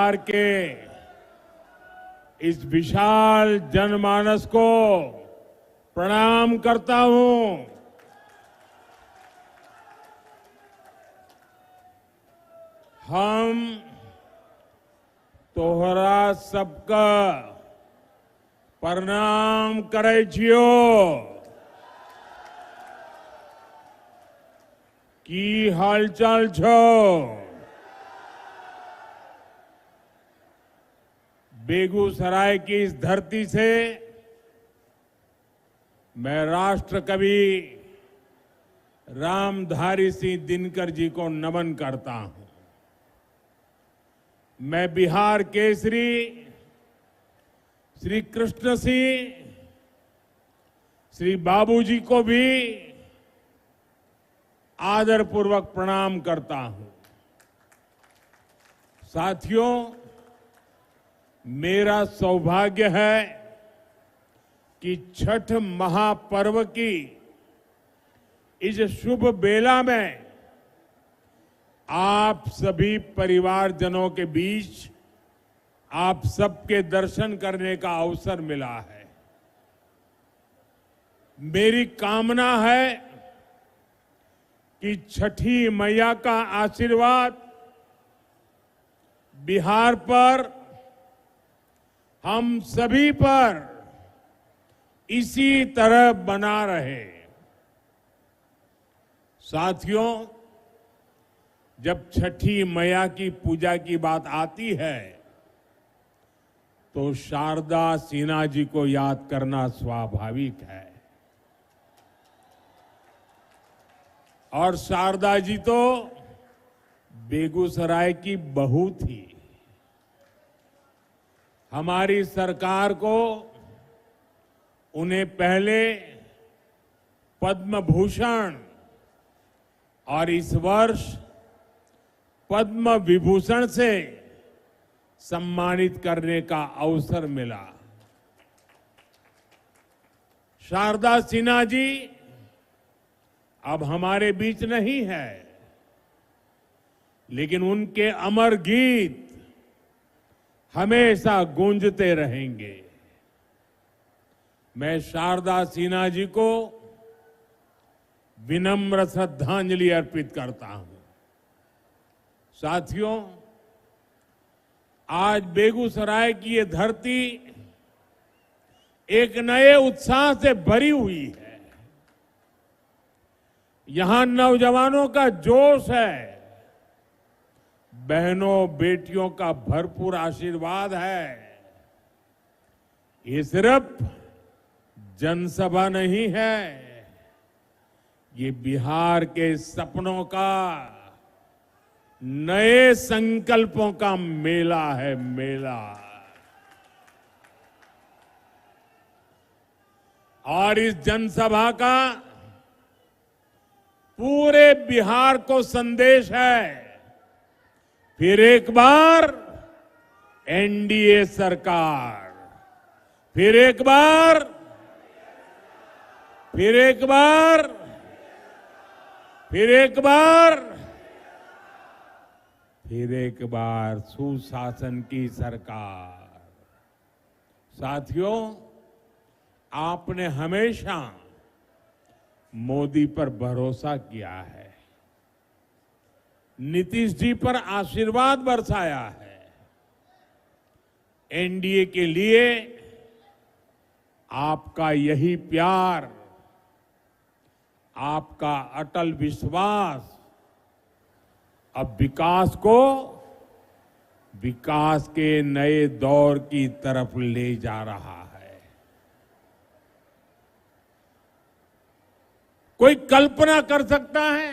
बिहार के इस विशाल जनमानस को प्रणाम करता हूं। हम तोहरा सबका प्रणाम करे छियो। की हालचाल छो? बेगूसराय की इस धरती से मैं राष्ट्र कवि रामधारी सिंह दिनकर जी को नमन करता हूं। मैं बिहार केसरी श्री कृष्ण सिंह, श्री बाबूजी को भी आदरपूर्वक प्रणाम करता हूं। साथियों, मेरा सौभाग्य है कि छठ महापर्व की इस शुभ बेला में आप सभी परिवारजनों के बीच आप सबके दर्शन करने का अवसर मिला है। मेरी कामना है कि छठी मैया का आशीर्वाद बिहार पर, हम सभी पर इसी तरह बना रहे। साथियों, जब छठी मैया की पूजा की बात आती है तो शारदा सिन्हा जी को याद करना स्वाभाविक है। और शारदा जी तो बेगूसराय की बहू थी। हमारी सरकार को उन्हें पहले पद्म भूषण और इस वर्ष पद्म विभूषण से सम्मानित करने का अवसर मिला। शारदा सिन्हा जी अब हमारे बीच नहीं है, लेकिन उनके अमर गीत हमेशा गूंजते रहेंगे। मैं शारदा सिन्हा जी को विनम्र श्रद्धांजलि अर्पित करता हूं। साथियों, आज बेगूसराय की ये धरती एक नए उत्साह से भरी हुई है। यहां नौजवानों का जोश है, बहनों बेटियों का भरपूर आशीर्वाद है। ये सिर्फ जनसभा नहीं है, ये बिहार के सपनों का, नए संकल्पों का मेला है, मेला। और इस जनसभा का पूरे बिहार को संदेश है, फिर एक बार एनडीए सरकार, फिर एक बार, फिर एक बार, फिर एक बार, फिर एक बार सुशासन की सरकार। साथियों, आपने हमेशा मोदी पर भरोसा किया है, नीतीश जी पर आशीर्वाद बरसाया है। एनडीए के लिए आपका यही प्यार, आपका अटल विश्वास अब विकास के नए दौर की तरफ ले जा रहा है। कोई कल्पना कर सकता है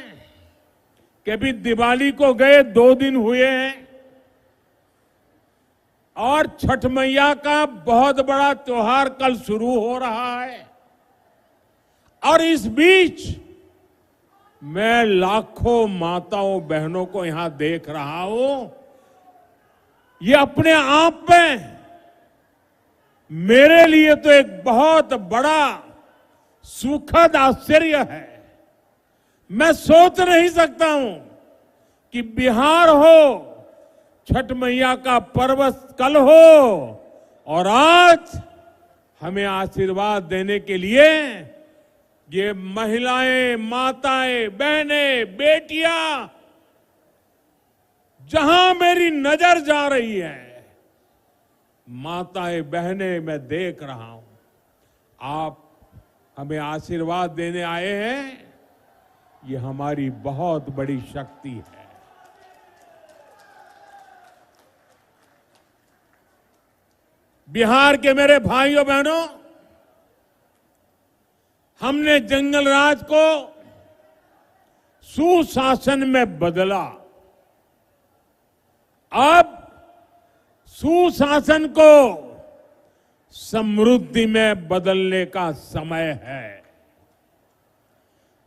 कि अभी दिवाली को गए 2 दिन हुए हैं और छठ मैया का बहुत बड़ा त्योहार कल शुरू हो रहा है, और इस बीच मैं लाखों माताओं बहनों को यहां देख रहा हूं। ये अपने आप में मेरे लिए तो एक बहुत बड़ा सुखद आश्चर्य है। मैं सोच नहीं सकता हूं कि बिहार हो छठ मैया का पर्व कल हो और आज हमें आशीर्वाद देने के लिए ये महिलाएं, माताएं, बहनें, बेटियां, जहां मेरी नजर जा रही है, माताएं, बहनें मैं देख रहा हूं, आप हमें आशीर्वाद देने आए हैं, ये हमारी बहुत बड़ी शक्ति है। बिहार के मेरे भाइयों बहनों, हमने जंगल राज को सुशासन में बदला। अब सुशासन को समृद्धि में बदलने का समय है।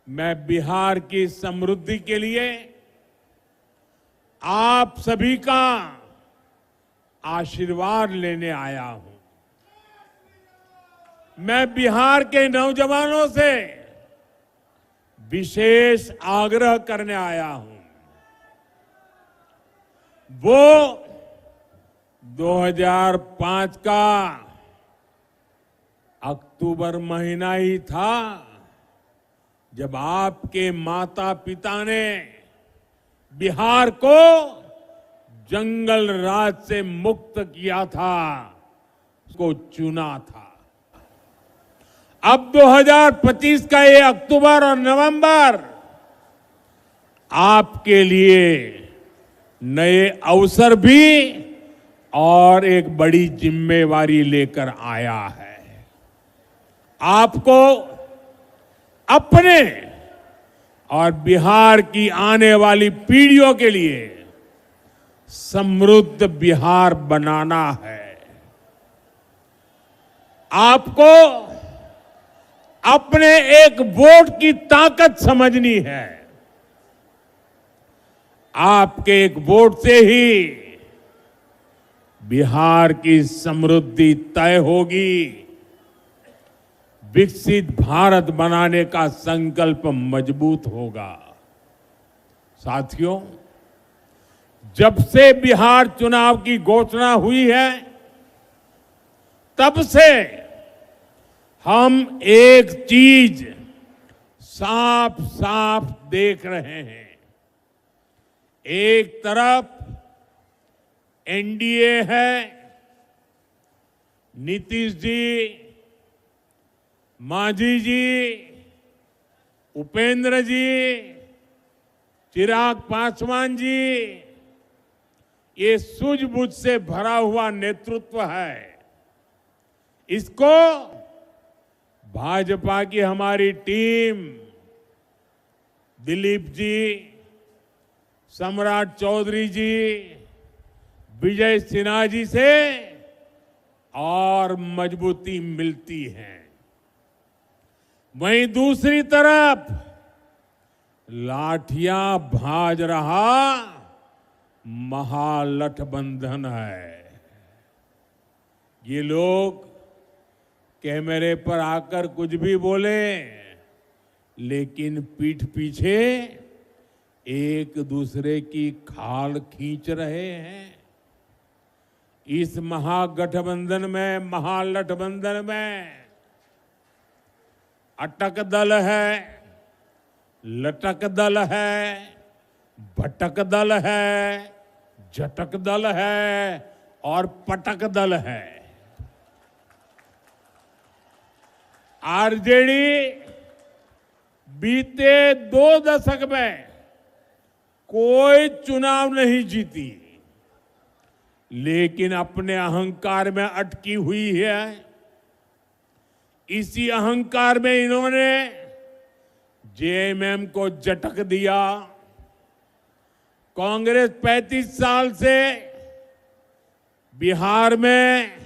मैं बिहार की समृद्धि के लिए आप सभी का आशीर्वाद लेने आया हूं। मैं बिहार के नौजवानों से विशेष आग्रह करने आया हूं। वो 2005 का अक्टूबर महीना ही था जब आपके माता पिता ने बिहार को जंगल राज से मुक्त किया था, उसको चुना था। अब 2025 का ये अक्टूबर और नवंबर आपके लिए नए अवसर भी और एक बड़ी जिम्मेवारी लेकर आया है। आपको अपने और बिहार की आने वाली पीढ़ियों के लिए समृद्ध बिहार बनाना है। आपको अपने एक वोट की ताकत समझनी है। आपके एक वोट से ही बिहार की समृद्धि तय होगी। विकसित भारत बनाने का संकल्प मजबूत होगा। साथियों, जब से बिहार चुनाव की घोषणा हुई है, तब से हम एक चीज साफ साफ देख रहे हैं। एक तरफ एनडीए है, नीतीश जी, मांझी जी, उपेंद्र जी, चिराग पासवान जी, ये सूझबूझ से भरा हुआ नेतृत्व है। इसको भाजपा की हमारी टीम, दिलीप जी, सम्राट चौधरी जी, विजय सिन्हा जी से और मजबूती मिलती है। वहीं दूसरी तरफ लाठियां भाज रहा महागठबंधन है। ये लोग कैमरे पर आकर कुछ भी बोले, लेकिन पीठ पीछे एक दूसरे की खाल खींच रहे हैं। इस महागठबंधन में अटक दल है, लटक दल है, भटक दल है, झटक दल है और पटक दल है। आरजेडी बीते 2 दशक में कोई चुनाव नहीं जीती, लेकिन अपने अहंकार में अटकी हुई है। इसी अहंकार में इन्होंने जेएमएम को झटक दिया। कांग्रेस 35 साल से बिहार में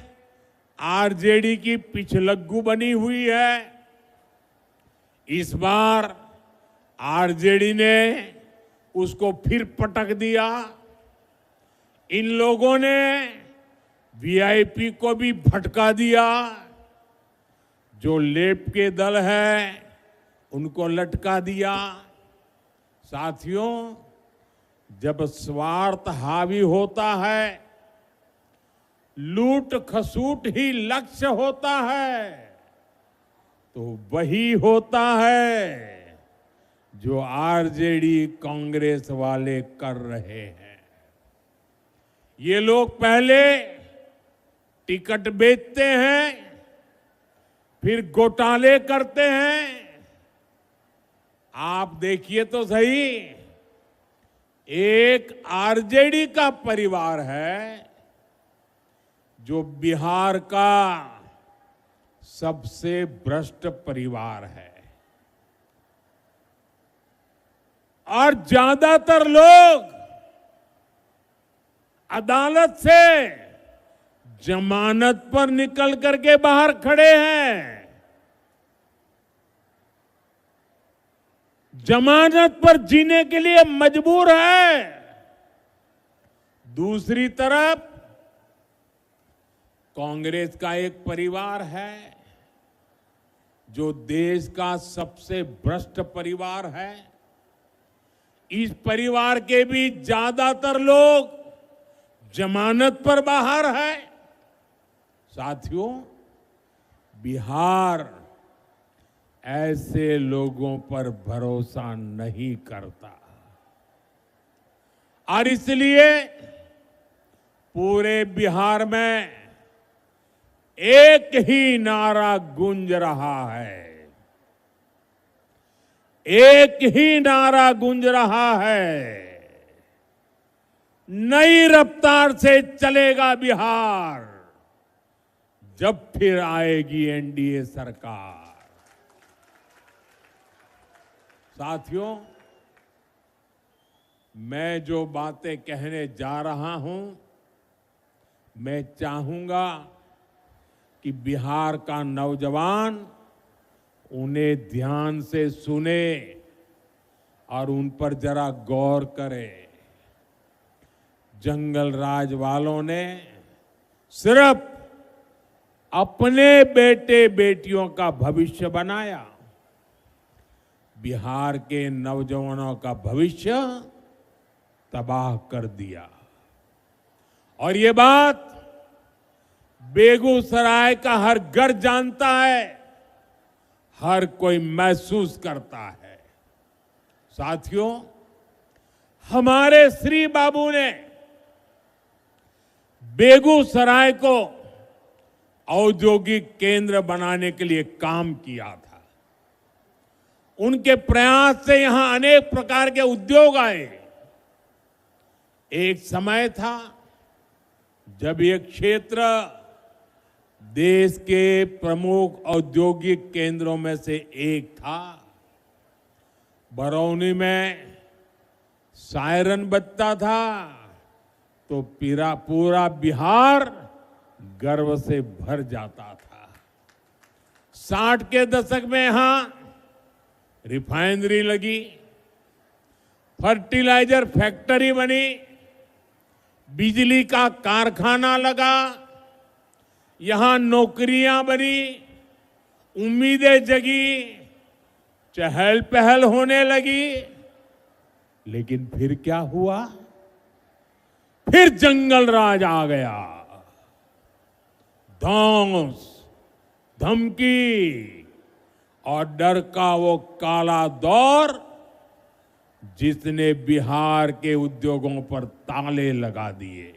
आरजेडी की पिछलग्गू बनी हुई है। इस बार आरजेडी ने उसको फिर पटक दिया। इन लोगों ने वीआईपी को भी भटका दिया। जो लेप के दल है उनको लटका दिया। साथियों, जब स्वार्थ हावी होता है, लूट खसूट ही लक्ष्य होता है, तो वही होता है जो आरजेडी कांग्रेस वाले कर रहे हैं। ये लोग पहले टिकट बेचते हैं, फिर घोटाले करते हैं। आप देखिए तो सही, एक आरजेडी का परिवार है जो बिहार का सबसे भ्रष्ट परिवार है, और ज्यादातर लोग अदालत से जमानत पर निकल करके बाहर खड़े हैं। जमानत पर जीने के लिए मजबूर है। दूसरी तरफ कांग्रेस का एक परिवार है जो देश का सबसे भ्रष्ट परिवार है। इस परिवार के भी ज्यादातर लोग जमानत पर बाहर है। साथियों, बिहार ऐसे लोगों पर भरोसा नहीं करता, और इसलिए पूरे बिहार में एक ही नारा गूंज रहा है, एक ही नारा गूंज रहा है, नई रफ्तार से चलेगा बिहार, जब फिर आएगी एनडीए सरकार। साथियों, मैं जो बातें कहने जा रहा हूं, मैं चाहूंगा कि बिहार का नौजवान उन्हें ध्यान से सुने और उन पर जरा गौर करे। जंगल राज वालों ने सिर्फ अपने बेटे बेटियों का भविष्य बनाया, बिहार के नौजवानों का भविष्य तबाह कर दिया। और ये बात बेगूसराय का हर घर जानता है, हर कोई महसूस करता है। साथियों, हमारे श्री बाबू ने बेगूसराय को औद्योगिक केंद्र बनाने के लिए काम किया था। उनके प्रयास से यहां अनेक प्रकार के उद्योग आए। एक समय था जब ये क्षेत्र देश के प्रमुख औद्योगिक केंद्रों में से एक था। बरौनी में सायरन बजता था तो पूरा बिहार गर्व से भर जाता था। 60 के दशक में यहां रिफाइनरी लगी, फर्टिलाइजर फैक्ट्री बनी, बिजली का कारखाना लगा, यहां नौकरियां बनी, उम्मीदें जगी, चहल पहल होने लगी। लेकिन फिर क्या हुआ? फिर जंगल राज आ गया। धौंस, धमकी और डर का वो काला दौर जिसने बिहार के उद्योगों पर ताले लगा दिए,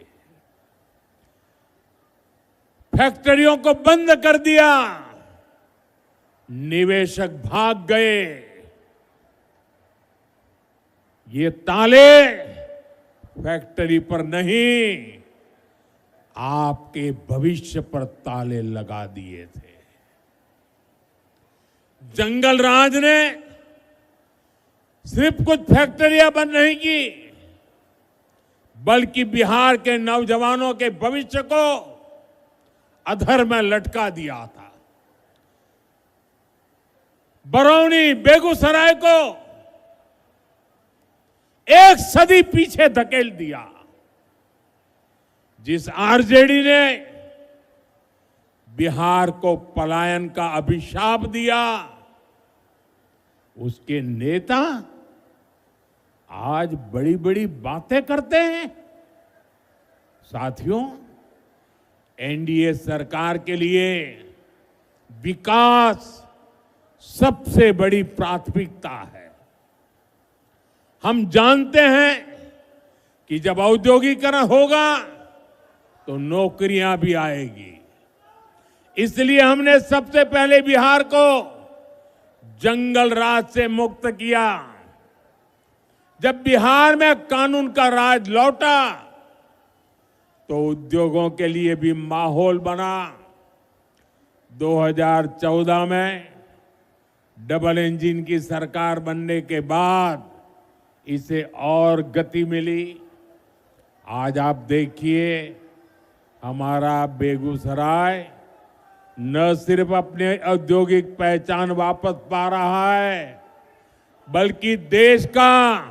फैक्ट्रियों को बंद कर दिया, निवेशक भाग गए। ये ताले फैक्ट्री पर नहीं, आपके भविष्य पर ताले लगा दिए थे। जंगल राज ने सिर्फ कुछ फैक्ट्रियां बंद नहीं की, बल्कि बिहार के नौजवानों के भविष्य को अधर में लटका दिया था। बरौनी, बेगूसराय को एक सदी पीछे धकेल दिया। जिस आरजेडी ने बिहार को पलायन का अभिशाप दिया, उसके नेता आज बड़ी बड़ी बातें करते हैं। साथियों, एनडीए सरकार के लिए विकास सबसे बड़ी प्राथमिकता है। हम जानते हैं कि जब औद्योगिकरण होगा तो नौकरियां भी आएगी। इसलिए हमने सबसे पहले बिहार को जंगल राज से मुक्त किया। जब बिहार में कानून का राज लौटा तो उद्योगों के लिए भी माहौल बना। 2014 में डबल इंजन की सरकार बनने के बाद इसे और गति मिली। आज आप देखिए, हमारा बेगूसराय न सिर्फ अपने औद्योगिक पहचान वापस पा रहा है, बल्कि देश का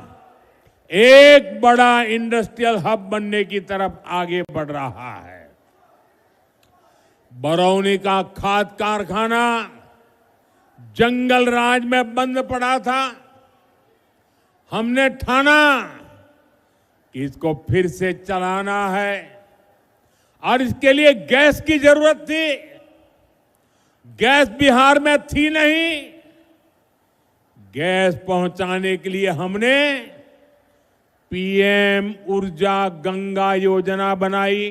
एक बड़ा इंडस्ट्रियल हब बनने की तरफ आगे बढ़ रहा है। बरौनी का खाद कारखाना जंगल राज में बंद पड़ा था। हमने ठाना कि इसको फिर से चलाना है और इसके लिए गैस की जरूरत थी। गैस बिहार में थी नहीं। गैस पहुंचाने के लिए हमने पीएम ऊर्जा गंगा योजना बनाई।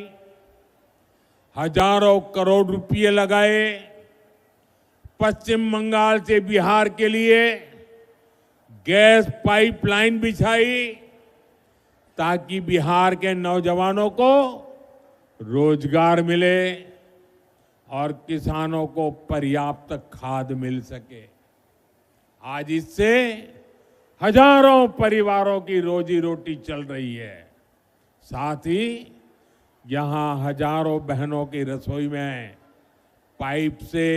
हजारों करोड़ रुपए लगाए। पश्चिम बंगाल से बिहार के लिए गैस पाइपलाइन बिछाई ताकि बिहार के नौजवानों को रोजगार मिले और किसानों को पर्याप्त खाद मिल सके। आज इससे हजारों परिवारों की रोजी रोटी चल रही है। साथ ही यहां हजारों बहनों की रसोई में पाइप से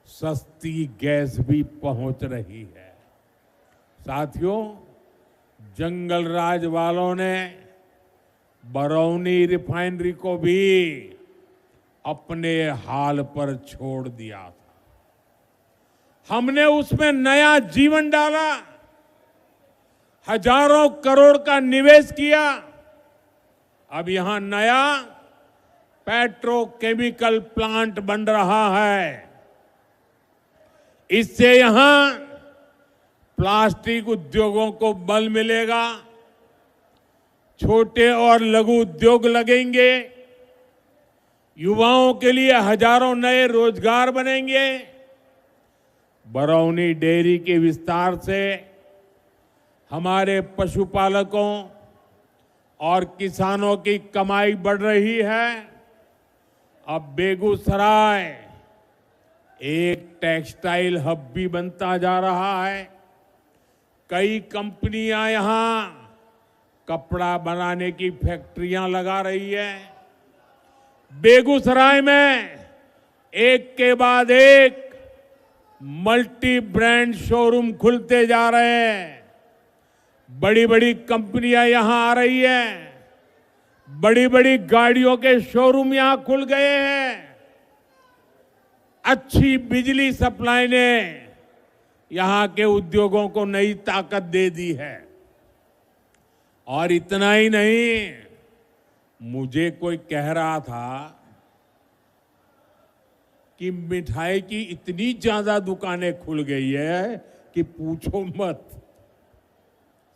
सस्ती गैस भी पहुंच रही है। साथियों, जंगल राज वालों ने बरौनी रिफाइनरी को भी अपने हाल पर छोड़ दिया था। हमने उसमें नया जीवन डाला। हजारों करोड़ का निवेश किया। अब यहां नया पेट्रोकेमिकल प्लांट बन रहा है। इससे यहां प्लास्टिक उद्योगों को बल मिलेगा। छोटे और लघु उद्योग लगेंगे। युवाओं के लिए हजारों नए रोजगार बनेंगे। बरौनी डेयरी के विस्तार से हमारे पशुपालकों और किसानों की कमाई बढ़ रही है। अब बेगूसराय एक टेक्सटाइल हब भी बनता जा रहा है। कई कंपनियां यहां कपड़ा बनाने की फैक्ट्रियां लगा रही है। बेगूसराय में एक के बाद एक मल्टी ब्रांड शोरूम खुलते जा रहे हैं। बड़ी बड़ी कंपनियां यहां आ रही हैं। बड़ी बड़ी गाड़ियों के शोरूम यहां खुल गए हैं। अच्छी बिजली सप्लाई ने यहां के उद्योगों को नई ताकत दे दी है। और इतना ही नहीं, मुझे कोई कह रहा था कि मिठाई की इतनी ज्यादा दुकानें खुल गई है कि पूछो मत।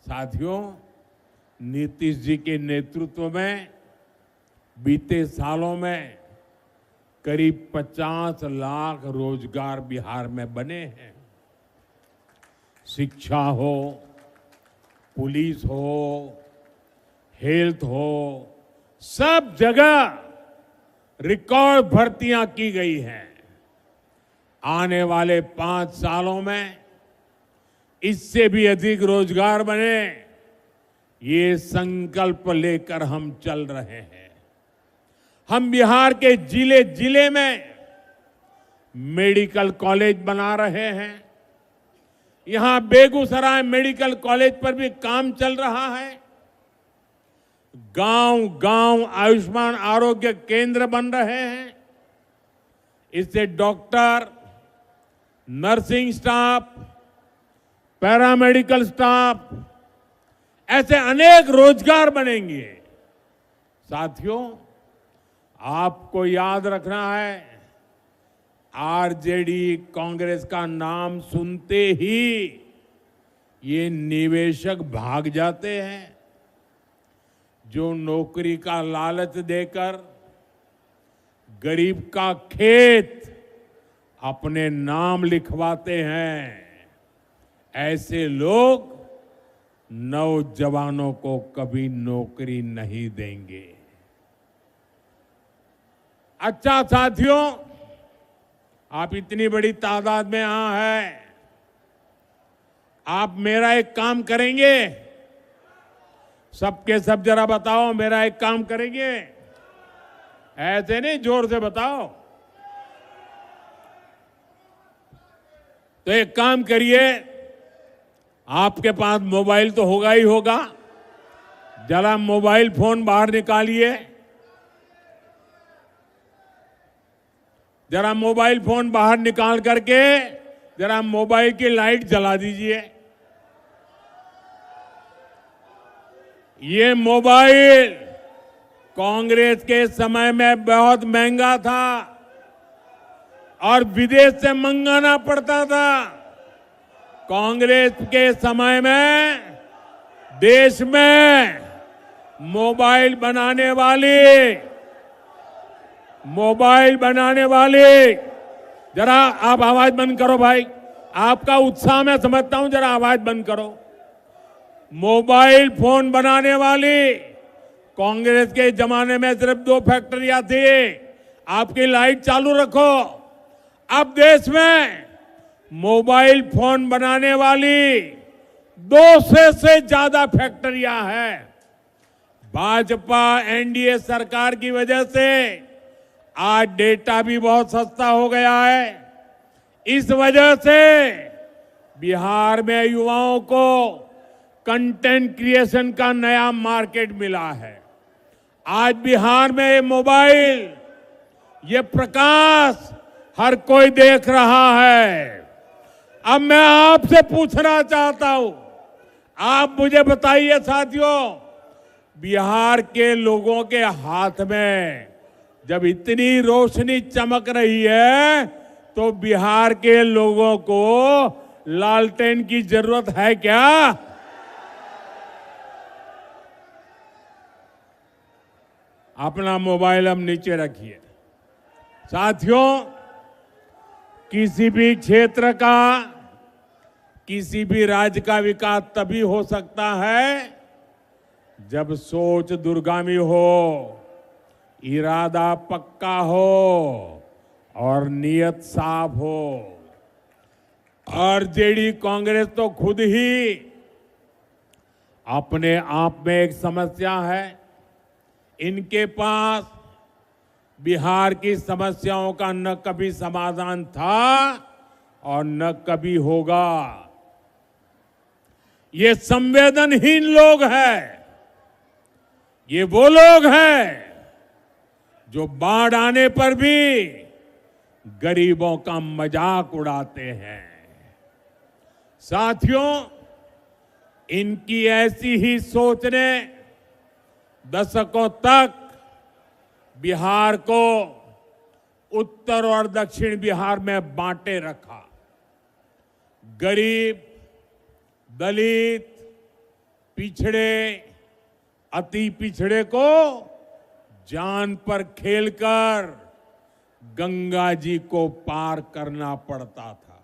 साथियों, नीतीश जी के नेतृत्व में बीते सालों में करीब 50 लाख रोजगार बिहार में बने हैं। शिक्षा हो, पुलिस हो, हेल्थ हो, सब जगह रिकॉर्ड भर्तियां की गई हैं। आने वाले 5 सालों में इससे भी अधिक रोजगार बने, ये संकल्प लेकर हम चल रहे हैं। हम बिहार के जिले जिले में मेडिकल कॉलेज बना रहे हैं। यहां बेगूसराय मेडिकल कॉलेज पर भी काम चल रहा है। गांव गांव आयुष्मान आरोग्य केंद्र बन रहे हैं। इससे doctor, nursing staff, paramedical staff, ऐसे अनेक रोजगार बनेंगे। साथियों, आपको याद रखना है, आरजेडी कांग्रेस का नाम सुनते ही ये निवेशक भाग जाते हैं, जो नौकरी का लालच देकर गरीब का खेत अपने नाम लिखवाते हैं। ऐसे लोग नौजवानों को कभी नौकरी नहीं देंगे। अच्छा साथियों, आप इतनी बड़ी तादाद में यहां हैं, आप मेरा एक काम करेंगे? सबके सब जरा बताओ, मेरा एक काम करेंगे? ऐसे नहीं, जोर से बताओ। तो एक काम करिए, आपके पास मोबाइल तो होगा ही होगा, जरा मोबाइल फोन बाहर निकालिए। जरा मोबाइल फोन बाहर निकाल करके जरा मोबाइल की लाइट जला दीजिए। ये मोबाइल कांग्रेस के समय में बहुत महंगा था और विदेश से मंगाना पड़ता था। कांग्रेस के समय में देश में मोबाइल बनाने वाली, जरा आप आवाज बंद करो भाई, आपका उत्साह मैं समझता हूं, जरा आवाज बंद करो। मोबाइल फोन बनाने वाली कांग्रेस के जमाने में सिर्फ 2 फैक्ट्रियां थी। आपकी लाइट चालू रखो। अब देश में मोबाइल फोन बनाने वाली 200 से ज्यादा फैक्ट्रियां हैं। भाजपा एनडीए सरकार की वजह से आज डेटा भी बहुत सस्ता हो गया है। इस वजह से बिहार में युवाओं को कंटेंट क्रिएशन का नया मार्केट मिला है। आज बिहार में ये मोबाइल, ये प्रकाश हर कोई देख रहा है। अब मैं आपसे पूछना चाहता हूं, आप मुझे बताइए साथियों, बिहार के लोगों के हाथ में जब इतनी रोशनी चमक रही है तो बिहार के लोगों को लालटेन की जरूरत है क्या? अपना मोबाइल हम नीचे रखिए। साथियों, किसी भी क्षेत्र का, किसी भी राज्य का विकास तभी हो सकता है जब सोच दूरगामी हो, इरादा पक्का हो और नियत साफ हो। आरजेडी कांग्रेस तो खुद ही अपने आप में एक समस्या है। इनके पास बिहार की समस्याओं का न कभी समाधान था और न कभी होगा। ये संवेदनहीन लोग हैं। ये वो लोग हैं जो बाढ़ आने पर भी गरीबों का मजाक उड़ाते हैं। साथियों, इनकी ऐसी ही सोच ने दशकों तक बिहार को उत्तर और दक्षिण बिहार में बांटे रखा। गरीब, दलित, पिछड़े, अति पिछड़े को जान पर खेलकर गंगा जी को पार करना पड़ता था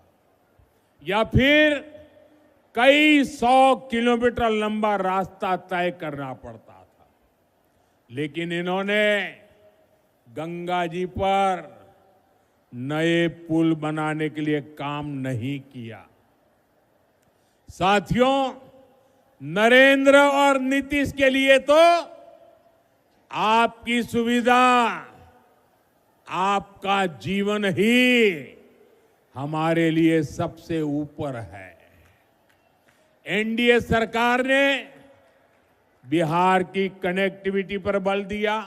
या फिर कई 100 किलोमीटर लंबा रास्ता तय करना पड़ता था। लेकिन इन्होंने गंगा जी पर नए पुल बनाने के लिए काम नहीं किया। साथियों, नरेंद्र और नीतीश के लिए तो आपकी सुविधा, आपका जीवन ही हमारे लिए सबसे ऊपर है। एनडीए सरकार ने बिहार की कनेक्टिविटी पर बल दिया।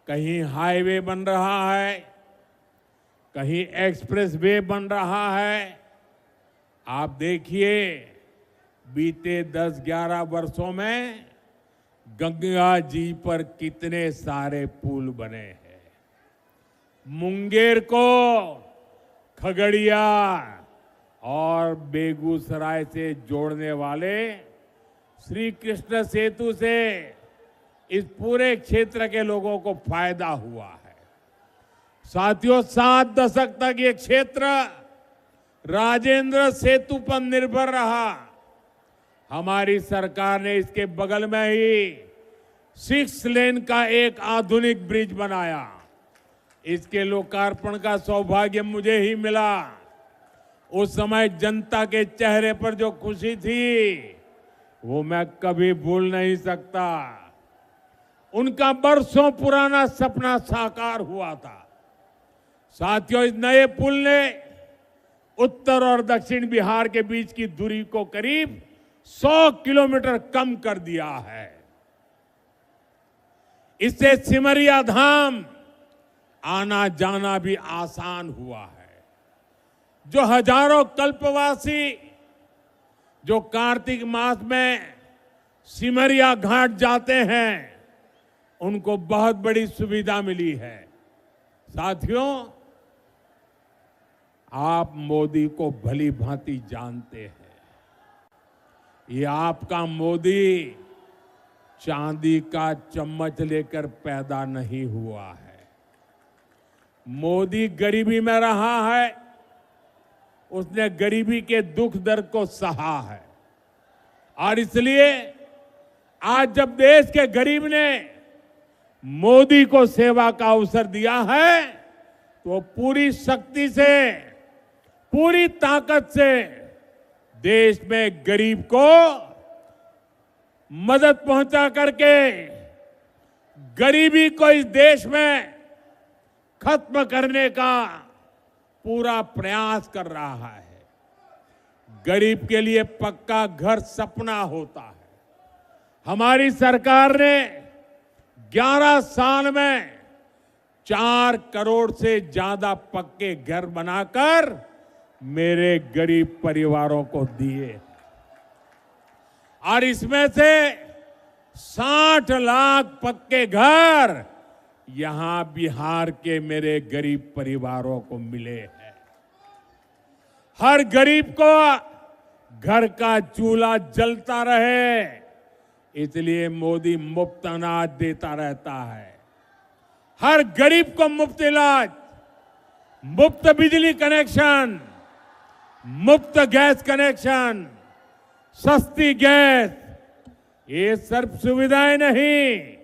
कहीं हाईवे बन रहा है, कहीं एक्सप्रेस वे बन रहा है। आप देखिए, बीते 10-11 वर्षों में गंगा जी पर कितने सारे पुल बने हैं। मुंगेर को खगड़िया और बेगूसराय से जोड़ने वाले श्री कृष्ण सेतु से इस पूरे क्षेत्र के लोगों को फायदा हुआ है। साथियों, 7 दशक तक ये क्षेत्र राजेंद्र सेतु पर निर्भर रहा। हमारी सरकार ने इसके बगल में ही 6 लेन का एक आधुनिक ब्रिज बनाया। इसके लोकार्पण का सौभाग्य मुझे ही मिला। उस समय जनता के चेहरे पर जो खुशी थी वो मैं कभी भूल नहीं सकता। उनका बरसों पुराना सपना साकार हुआ था। साथियों, इस नए पुल ने उत्तर और दक्षिण बिहार के बीच की दूरी को करीब 100 किलोमीटर कम कर दिया है। इससे सिमरिया धाम आना जाना भी आसान हुआ है। जो हजारों कल्पवासी जो कार्तिक मास में सिमरिया घाट जाते हैं, उनको बहुत बड़ी सुविधा मिली है। साथियों, आप मोदी को भली भांति जानते हैं। ये आपका मोदी चांदी का चम्मच लेकर पैदा नहीं हुआ है। मोदी गरीबी में रहा है। उसने गरीबी के दुख दर्द को सहा है और इसलिए आज जब देश के गरीब ने मोदी को सेवा का अवसर दिया है तो वो पूरी शक्ति से, पूरी ताकत से देश में गरीब को मदद पहुंचा करके गरीबी को इस देश में खत्म करने का पूरा प्रयास कर रहा है। गरीब के लिए पक्का घर सपना होता है। हमारी सरकार ने 11 साल में 4 करोड़ से ज्यादा पक्के घर बनाकर मेरे गरीब परिवारों को दिए और इसमें से 60 लाख पक्के घर यहां बिहार के मेरे गरीब परिवारों को मिले हैं। हर गरीब को घर का चूल्हा जलता रहे, इसलिए मोदी मुफ्त अनाज देता रहता है। हर गरीब को मुफ्त इलाज, मुफ्त बिजली कनेक्शन, मुफ्त गैस कनेक्शन, सस्ती गैस, ये सब सुविधाएं नहीं,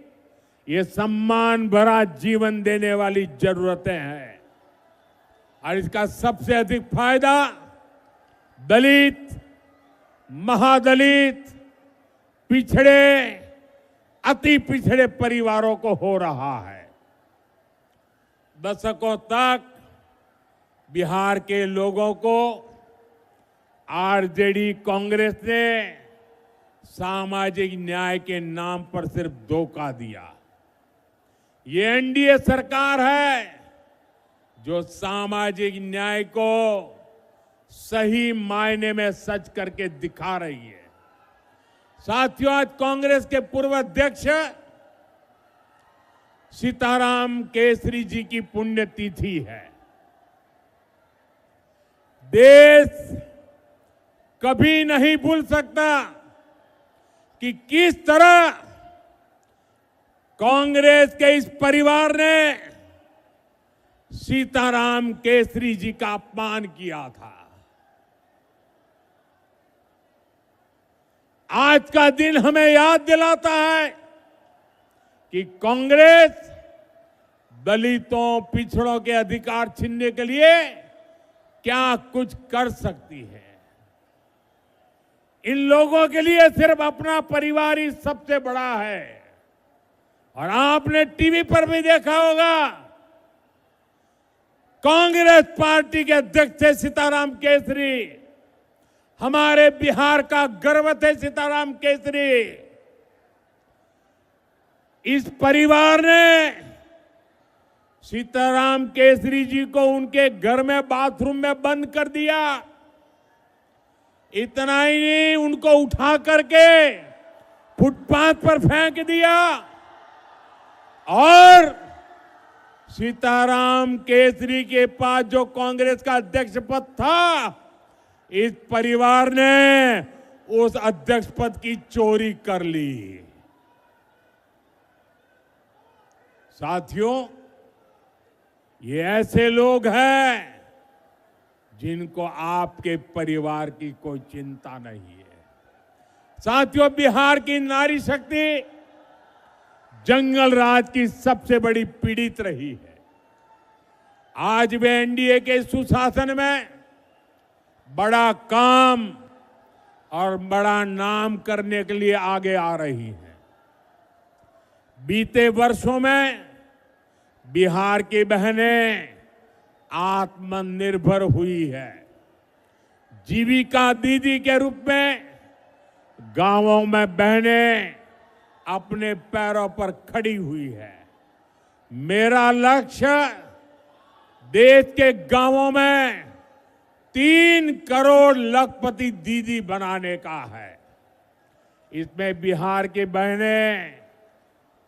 ये सम्मान भरा जीवन देने वाली जरूरतें हैं। और इसका सबसे अधिक फायदा दलित, महादलित, पिछड़े, अति पिछड़े परिवारों को हो रहा है। दशकों तक बिहार के लोगों को आरजेडी कांग्रेस ने सामाजिक न्याय के नाम पर सिर्फ धोखा दिया। ये एनडीए सरकार है जो सामाजिक न्याय को सही मायने में सच करके दिखा रही है। साथियों, आज कांग्रेस के पूर्व अध्यक्ष सीताराम केसरी जी की पुण्यतिथि है। देश कभी नहीं भूल सकता कि किस तरह कांग्रेस के इस परिवार ने सीताराम केसरी जी का अपमान किया था। आज का दिन हमें याद दिलाता है कि कांग्रेस दलितों, पिछड़ों के अधिकार छीनने के लिए क्या कुछ कर सकती है। इन लोगों के लिए सिर्फ अपना परिवार ही सबसे बड़ा है। और आपने टीवी पर भी देखा होगा, कांग्रेस पार्टी के अध्यक्ष थे सीताराम केसरी। हमारे बिहार का गर्व थे सीताराम केसरी। इस परिवार ने सीताराम केसरी जी को उनके घर में बाथरूम में बंद कर दिया। इतना ही नहीं, उनको उठा करके फुटपाथ पर फेंक दिया और सीताराम केसरी के पास जो कांग्रेस का अध्यक्ष पद था, इस परिवार ने उस अध्यक्ष पद की चोरी कर ली। साथियों, ये ऐसे लोग हैं जिनको आपके परिवार की कोई चिंता नहीं है। साथियों, बिहार की नारी शक्ति जंगल राज की सबसे बड़ी पीड़ित रही है। आज वे एनडीए के सुशासन में बड़ा काम और बड़ा नाम करने के लिए आगे आ रही है। बीते वर्षों में बिहार की बहनें आत्मनिर्भर हुई है। जीविका दीदी के रूप में गांवों में बहनें अपने पैरों पर खड़ी हुई है। मेरा लक्ष्य देश के गांवों में 3 करोड़ लखपति दीदी बनाने का है। इसमें बिहार की बहनें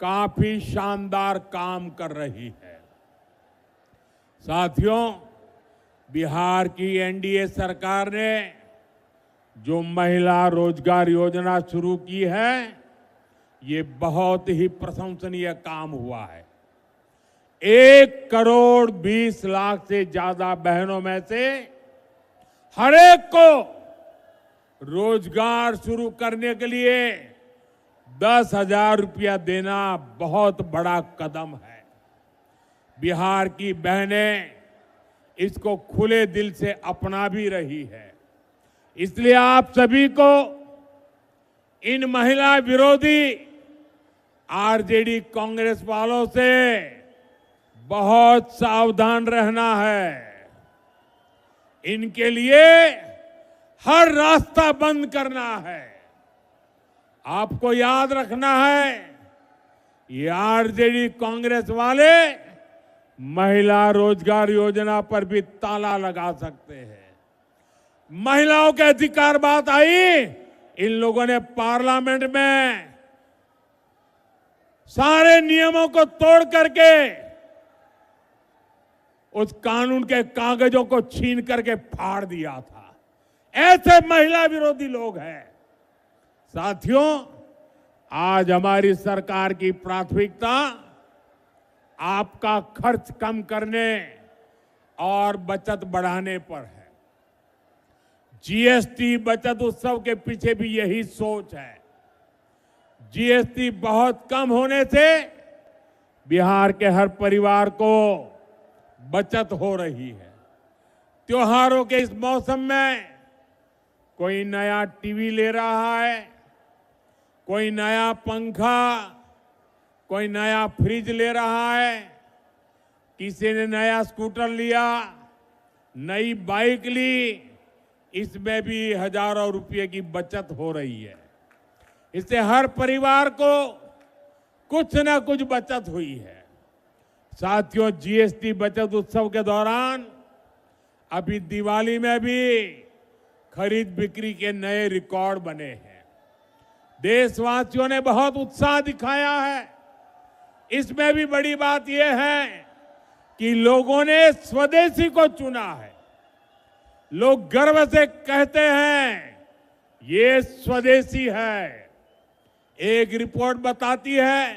काफी शानदार काम कर रही है। साथियों, बिहार की एनडीए सरकार ने जो महिला रोजगार योजना शुरू की है, ये बहुत ही प्रशंसनीय काम हुआ है। 1 करोड़ 20 लाख से ज्यादा बहनों में से हर एक को रोजगार शुरू करने के लिए 10,000 रुपया देना बहुत बड़ा कदम है। बिहार की बहनें इसको खुले दिल से अपना भी रही है। इसलिए आप सभी को इन महिला विरोधी आरजेडी कांग्रेस वालों से बहुत सावधान रहना है। इनके लिए हर रास्ता बंद करना है। आपको याद रखना है, ये आरजेडी कांग्रेस वाले महिला रोजगार योजना पर भी ताला लगा सकते हैं। महिलाओं के अधिकार बात आई, इन लोगों ने पार्लियामेंट में सारे नियमों को तोड़ करके उस कानून के कागजों को छीन करके फाड़ दिया था। ऐसे महिला विरोधी लोग हैं। साथियों, आज हमारी सरकार की प्राथमिकता आपका खर्च कम करने और बचत बढ़ाने पर है। जीएसटी बचत उत्सव के पीछे भी यही सोच है। जीएसटी बहुत कम होने से बिहार के हर परिवार को बचत हो रही है। त्योहारों के इस मौसम में कोई नया टीवी ले रहा है, कोई नया पंखा, कोई नया फ्रिज ले रहा है, किसी ने नया स्कूटर लिया, नई बाइक ली। इसमें भी हजारों रुपए की बचत हो रही है। इससे हर परिवार को कुछ न कुछ बचत हुई है। साथियों, जीएसटी बचत उत्सव के दौरान अभी दिवाली में भी खरीद बिक्री के नए रिकॉर्ड बने हैं। देशवासियों ने बहुत उत्साह दिखाया है। इसमें भी बड़ी बात यह है कि लोगों ने स्वदेशी को चुना है। लोग गर्व से कहते हैं ये स्वदेशी है। एक रिपोर्ट बताती है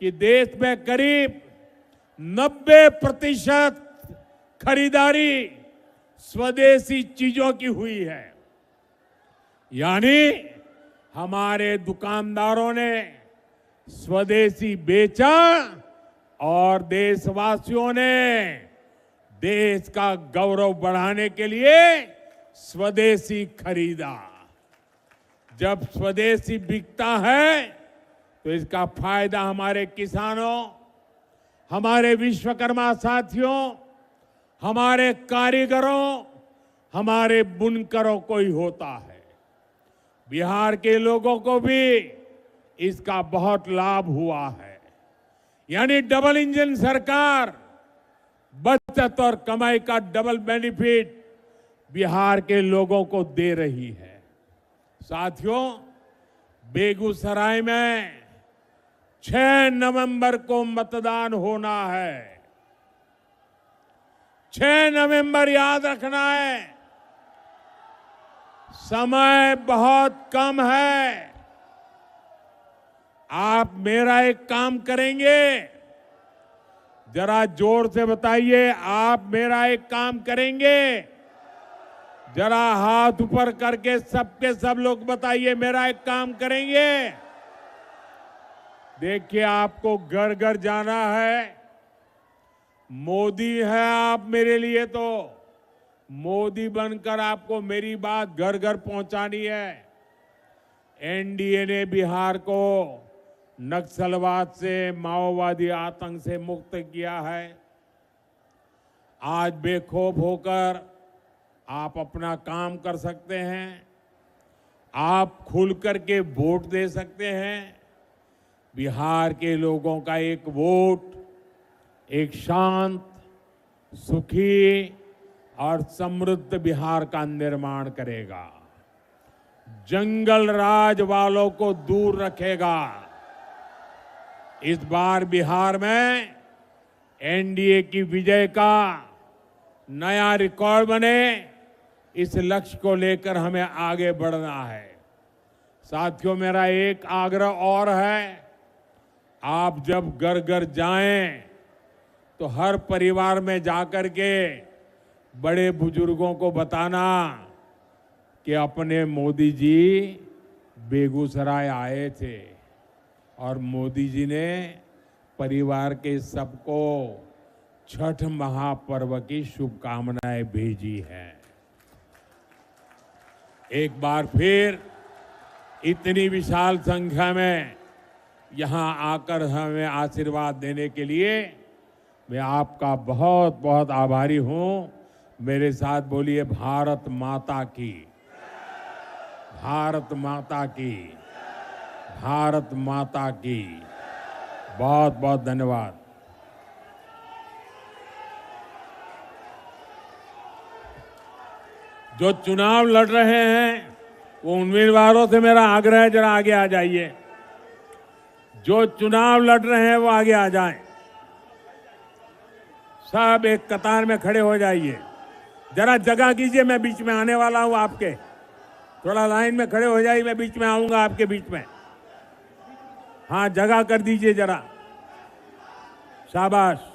कि देश में करीब 90% खरीदारी स्वदेशी चीजों की हुई है। यानी हमारे दुकानदारों ने स्वदेशी बेचा और देशवासियों ने देश का गौरव बढ़ाने के लिए स्वदेशी खरीदा। जब स्वदेशी बिकता है तो इसका फायदा हमारे किसानों, हमारे विश्वकर्मा साथियों, हमारे कारीगरों, हमारे बुनकरों को ही होता है। बिहार के लोगों को भी इसका बहुत लाभ हुआ है। यानी डबल इंजन सरकार बचत और कमाई का डबल बेनिफिट बिहार के लोगों को दे रही है। साथियों, बेगूसराय में 6 नवंबर को मतदान होना है। 6 नवंबर याद रखना है। समय बहुत कम है। आप मेरा एक काम करेंगे, जरा जोर से बताइए, आप मेरा एक काम करेंगे? जरा हाथ ऊपर करके सबके सब लोग बताइए, मेरा एक काम करेंगे? देखिए, आपको घर घर जाना है। मोदी है आप मेरे लिए, तो मोदी बनकर आपको मेरी बात घर घर पहुंचानी है। एनडीए ने बिहार को नक्सलवाद से, माओवादी आतंक से मुक्त किया है। आज बेखौफ होकर आप अपना काम कर सकते हैं। आप खुल करके वोट दे सकते हैं। बिहार के लोगों का एक वोट एक शांत, सुखी और समृद्ध बिहार का निर्माण करेगा। जंगल राज वालों को दूर रखेगा। इस बार बिहार में एनडीए की विजय का नया रिकॉर्ड बने, इस लक्ष्य को लेकर हमें आगे बढ़ना है। साथियों, मेरा एक आग्रह और है। आप जब घर घर जाएं तो हर परिवार में जाकर के बड़े बुजुर्गों को बताना कि अपने मोदी जी बेगूसराय आए थे और मोदी जी ने परिवार के सबको छठ महापर्व की शुभकामनाएं भेजी हैं। एक बार फिर इतनी विशाल संख्या में यहां आकर हमें आशीर्वाद देने के लिए मैं आपका बहुत बहुत आभारी हूं। मेरे साथ बोलिए, भारत माता की, भारत माता की, भारत माता की। बहुत बहुत धन्यवाद। जो चुनाव लड़ रहे हैं वो उम्मीदवारों से मेरा आग्रह है, जरा आगे आ जाइए। जो चुनाव लड़ रहे हैं वो आगे आ जाएं। सब एक कतार में खड़े हो जाइए। जरा जगह कीजिए, मैं बीच में आने वाला हूं आपके। थोड़ा लाइन में खड़े हो जाइए, मैं बीच में आऊंगा आपके बीच में। हाँ, जगह कर दीजिए जरा। शाबाश।